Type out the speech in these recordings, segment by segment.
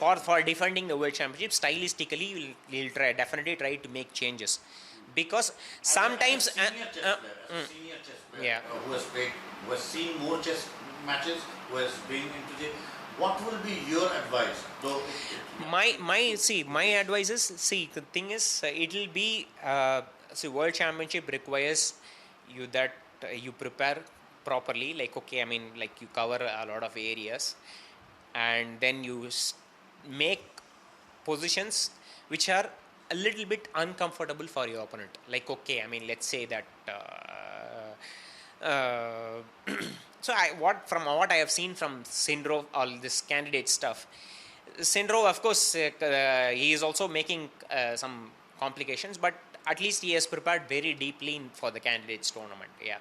for defending the world championship, stylistically he'll definitely try to make changes, because sometimes as a senior chess player, senior chess player yeah. Who has played, who has seen more chess matches, who has been into the, what will be your advice? Though My advice is, see, the thing is, it'll be see, world championship requires you that you prepare properly, like, okay, I mean, like, you cover a lot of areas, and then you make positions which are a little bit uncomfortable for your opponent. Like, okay, I mean, let's say that so from what I have seen from Sindarov, all this candidate stuff, Sindarov, of course, he is also making some complications, but at least he has prepared very deeply for the candidates tournament. Yeah,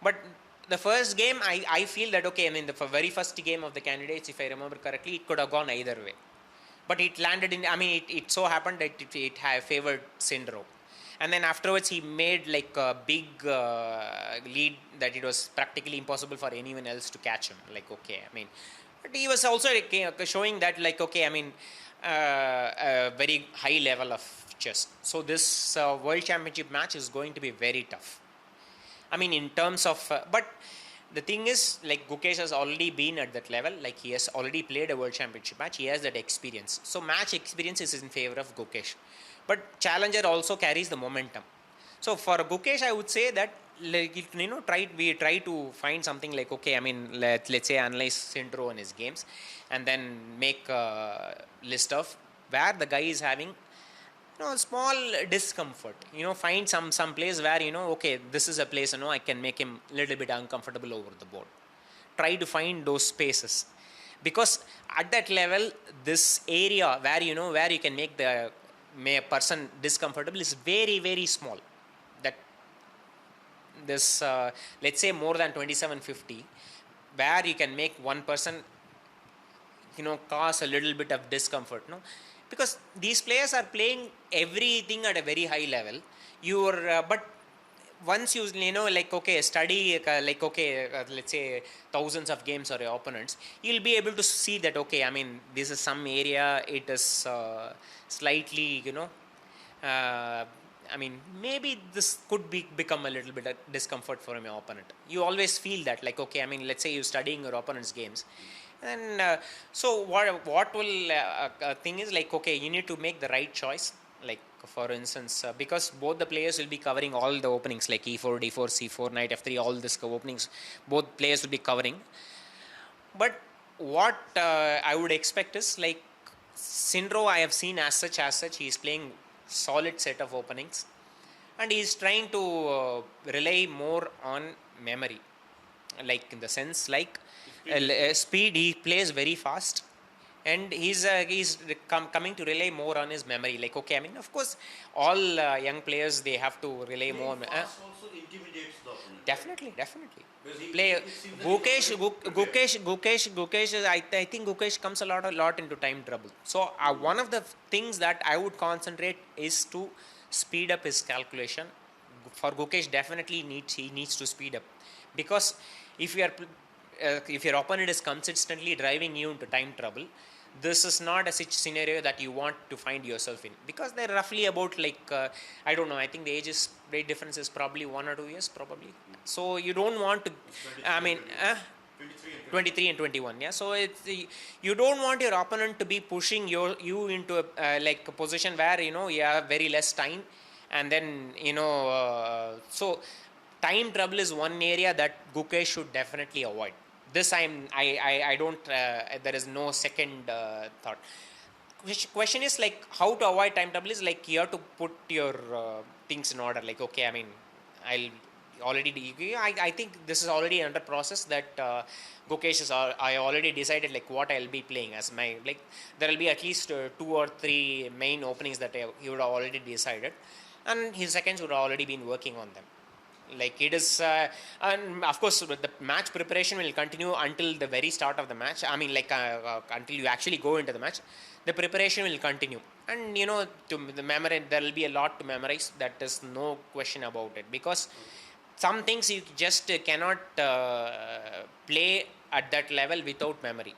but the first game, I feel that, okay, I mean, the very first game of the candidates, if I remember correctly, it could have gone either way, but it landed in, I mean, it so happened that it had favored Sindarov. And then afterwards he made like a big lead that it was practically impossible for anyone else to catch him. Like, okay, I mean, but he was also showing that, like, okay, I mean, a very high level of chess. So this world championship match is going to be very tough. I mean, in terms of but the thing is, like, Gukesh has already been at that level. Like, he has already played a world championship match. He has that experience. So match experience is in favor of Gukesh. But challenger also carries the momentum. So for Gukesh, I would say that, like, we try to find something like, okay, I mean, let's say analyze Sindro and his games, and then make a list of where the guy is having small discomfort. Find some place where, okay, this is a place, I can make him a little bit uncomfortable over the board. Try to find those spaces, because at that level, this area where where you can make the person discomfortable is very, very small. That this let's say more than 2750, where you can make one person cause a little bit of discomfort, because these players are playing everything at a very high level. But once you like, okay, study like, okay, let's say thousands of games or your opponents, you'll be able to see that, okay, I mean, this is some area, it is slightly I mean, maybe this could become a little bit of discomfort for your opponent. You always feel that, like, okay, I mean, let's say you're studying your opponent's games, and so what will thing is, like, okay, you need to make the right choice. Like, for instance, because both the players will be covering all the openings, like e4, d4, c4, knight f3, all this openings, both players will be covering. But what I would expect is, like, Sindro, I have seen as such, he is playing solid set of openings, and he is trying to rely more on memory, like, in the sense, like, speed. He plays very fast, and he's coming to rely more on his memory. Like, okay, I mean, of course, all young players, they have to rely more. Also intimidates the opponent. Definitely. Play Gukesh. I think Gukesh comes a lot into time trouble. So one of the things that I would concentrate is to speed up his calculation. For Gukesh, definitely he needs to speed up, because if your opponent is consistently driving you into time trouble, this is not a such scenario that you want to find yourself in, because they're roughly about, like, I don't know, I think the age difference is probably 1 or 2 years probably. So you don't want to, I mean, 23 and 21, yeah. So you don't want your opponent to be pushing you into like a position where you have very less time, and then so time trouble is one area that Gukesh should definitely avoid. This I don't there is no second thought. Question is, like, how to avoid time trouble is, like, you have to put your things in order. Like, okay, I mean, I think this is already under process, that Gukesh is I already decided, like, what I'll be playing as my, like, there will be at least 2 or 3 main openings that he would have already decided, and his seconds would have already been working on them. Like, it is and of course the match preparation will continue until the very start of the match. I mean, like, until you actually go into the match, the preparation will continue, and to the memory, there will be a lot to memorize. That is no question about it, because some things you just cannot play at that level without memory.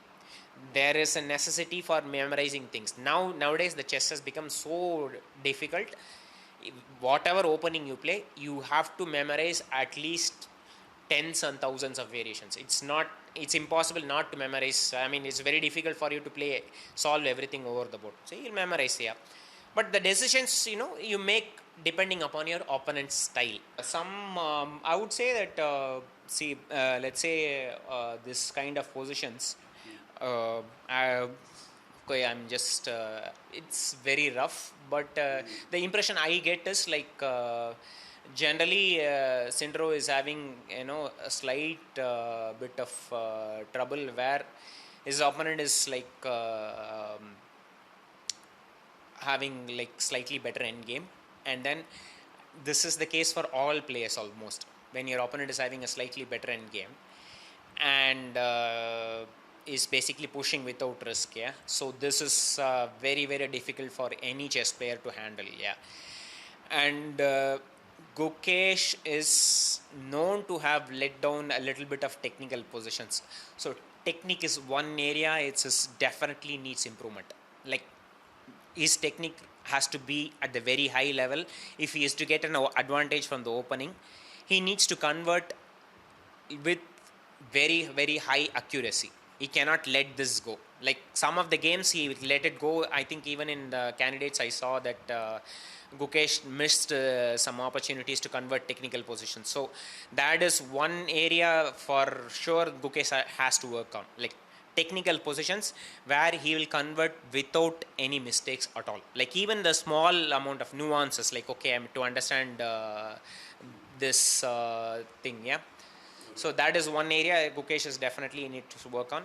there is a necessity for memorizing things. Nowadays the chess has become so difficult. Whatever opening you play, you have to memorize at least tens and thousands of variations. It's impossible not to memorize. I mean, it's very difficult for you to solve everything over the board. So you'll memorize, yeah. But the decisions, you make depending upon your opponent's style. I would say that, let's say this kind of positions, I, okay, I'm just, it's very rough, but the impression I get is like, generally, Sindarov is having, a slight bit of trouble where his opponent is like, having like slightly better end game, and then this is the case for all players almost. When your opponent is having a slightly better end game and is basically pushing without risk, yeah. So this is very very difficult for any chess player to handle, yeah. And Gukesh is known to have let down a little bit of technical positions. So technique is one area definitely needs improvement. Like, his technique has to be at the very high level. If he is to get an advantage from the opening, he needs to convert with very very high accuracy. He cannot let this go. Like, some of the games he let it go. I think even in the candidates I saw that Gukesh missed some opportunities to convert technical positions. So that is one area for sure Gukesh has to work on. Like, technical positions where he will convert without any mistakes at all. Like, even the small amount of nuances, like, okay, I'm to understand this thing, yeah. So that is one area Gukesh is definitely need to work on.